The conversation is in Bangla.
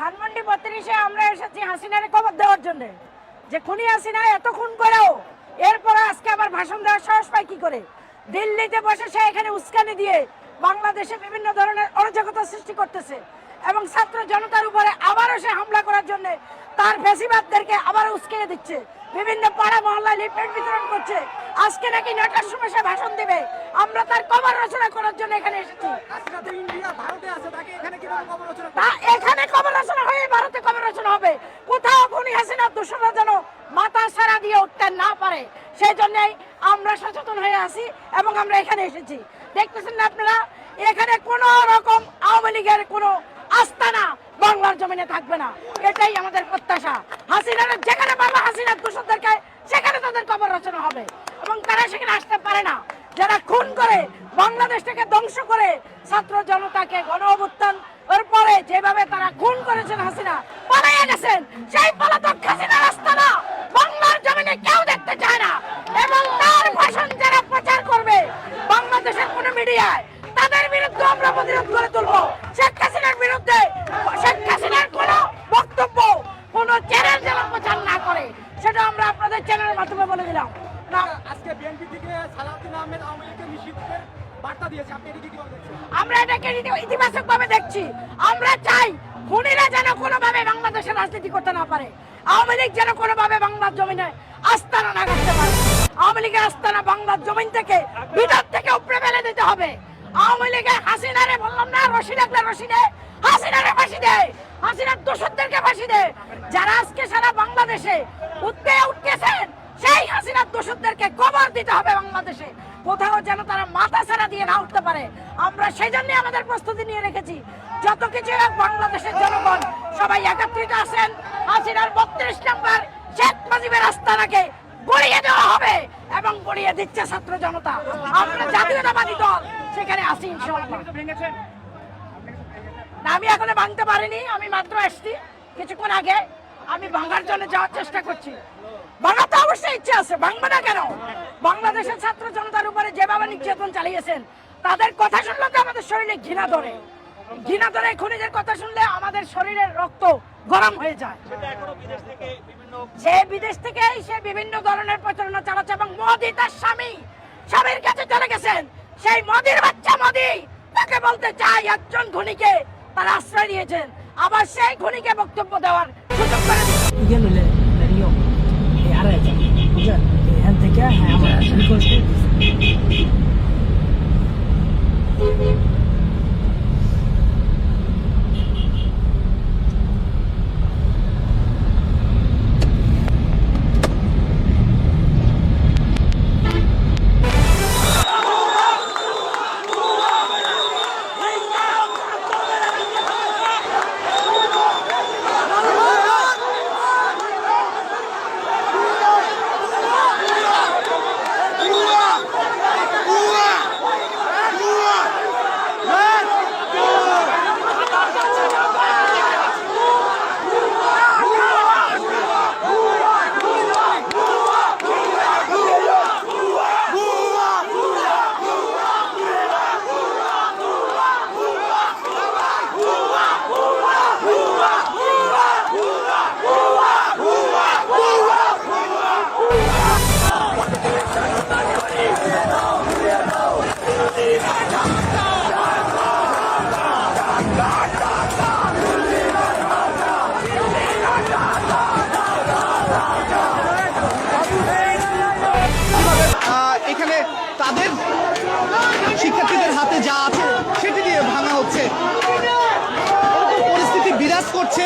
ধানমন্ডি 32-এ আমরা এসেছি হাসিনারে কবর দেওয়ার জন্য। যে খুনি হাসিনা এত খুন করেও এরপর আজকে আবার ভাষণ দেওয়ার সাহস পায় কি করে? দিল্লিতে বসে সে এখানে উস্কানি দিয়ে বাংলাদেশে বিভিন্ন ধরনের অরাজকতা সৃষ্টি করতেছে এবং ছাত্র জনতার উপরে আবারও সে হামলা করার জন্য তার ফ্যাসিবাদদেরকে আবারও উস্কিয়ে দিচ্ছে। বিভিন্ন পাড়া মহল্লায় লিফলেট বিতরণ করছে। আজকে নাকি 9টার সময় সে ভাষণ দিবে। আমরা তার কবর রচনা করার জন্য এখানে এসেছি। এখানে কবর রচনা হয়ে ভারতে কবর রচনা হবে। কোথাও খুনি হাসিনার দোষরা যেন মাথা সারা দিয়ে উঠতে না পারে, সেই জন্যই আমরা সচেতন হয়ে আছি এবং আমরা এখানে এসেছি। দেখতেছেন না আপনারা, এখানে কোন রকম আওয়ামী লীগের কোন আস্তানা বাংলার জমিনে থাকবে না, এটাই আমাদের প্রত্যাশা। হাসিনার যেখানে পাবে হাসিনার দোষরদেরকে সেখানে তাদের কবর রচনা হবে এবং তারা সেখানে আসতে পারে না। যারা খুন করে বাংলাদেশটাকে ধ্বংস করে ছাত্র জনতাকে গণ অভ্যুত্থান এর পরে যেভাবে তারা খুন করেছেন, হাসিনা পালিয়ে গেছেন, সেই পলাতক হাসিনার আস্তানা বাংলার জমিনে কেউ দেখতে চায় না। এবং তার ভাষণ যারা প্রচার করবে বাংলাদেশের কোন মিডিয়ায়, তাদের বিরুদ্ধে আমরা প্রতিরোধ করে তুলবো। শেখ হাসিনার বিরুদ্ধে শেখ হাসিনার কোন বক্তব্য কোন চ্যানেল যেন প্রচার না করে, সেটা আমরা আপনাদের চ্যানেলের মাধ্যমে বলে দিলাম। আজকে বিএনপি থেকে সালাউদ্দিন আহমেদ আওয়ামী লীগকে নিষিদ্ধের বার্তা দিয়েছে, আপনি এটাকে কিভাবে দেখছেন? আমরা এটাকে ইতিবাচক ভাবে দেখছি। আমরা চাই খুনিরা যেন কোনোভাবে বাংলাদেশের রাজনীতি করতে না পারে, আওয়ামী লীগ যেন কোনোভাবে বাংলার জমিনে আস্তানা না করতে পারে। আওয়ামী লীগের আস্তানা বাংলার জমিন থেকে ভিতর থেকে উপরে ফেলে দিতে হবে। আওয়ামী লীগের হাসিনারে বললাম না, রশি লাগলে রশি দে, হাসিনারে ফাঁসি দে, হাসিনার দোষরদেরকে ফাঁসি দে। যারা আজকে সারা বাংলাদেশে উঠতেছেন সেই হাসিনার দোষরদেরকে কবর দিতে হবে বাংলাদেশে, কোথাও যেন তারা মাথা ছাড়া দিয়ে না উঠতে পারে। আমরা সেই জন্য আমাদের প্রস্তুতি নিয়ে রেখেছি। যত কিছু বাংলাদেশের জনগণ সবাই একত্রিত আছেন। হাসিনার 32 নম্বর শেখ মুজিবের আস্তানাকে গড়িয়ে দেওয়া হবে এবং গড়িয়ে দিচ্ছে ছাত্র জনতা। আমরা জাতীয়তাবাদী দল সেখানে আছি ইনশাআল্লাহ। না, আমি এখনো ভাঙতে পারিনি, আমি মাত্র এসেছি কিছুক্ষণ আগে। আমি ভাঙার জন্য যাওয়ার চেষ্টা করছি। ভাঙাতে অবশ্যই ইচ্ছে আছে, ভাঙবে না কেন? বাংলাদেশের ছাত্র জনতার উপরে যেভাবে নির্যাতন চালিয়েছেন, তাদের কথা শুনলে তো আমাদের শরীরে ঘৃণা ধরে। ঘৃণা ধরে খুনিদের কথা শুনলে আমাদের শরীরের রক্ত গরম হয়ে যায়। সে বিদেশ থেকে সে বিভিন্ন ধরনের প্রচারণা চালাচ্ছে এবং মোদি তার স্বামীর কাছে চলে গেছেন। সেই মোদির বাচ্চা মোদি তাকে বলতে চাই একজন খুনিকে তারা আশ্রয় দিয়েছেন, আবার সেই খুনিকে বক্তব্য দেওয়ার সুযোগ করে দিচ্ছেন। এখান থেকে আমরা শুরু করছি। এখানে তাদের শিক্ষার্থীদের হাতে যা আছে সেটি দিয়ে ভাঙা হচ্ছে, পরিস্থিতি বিরাজ করছে।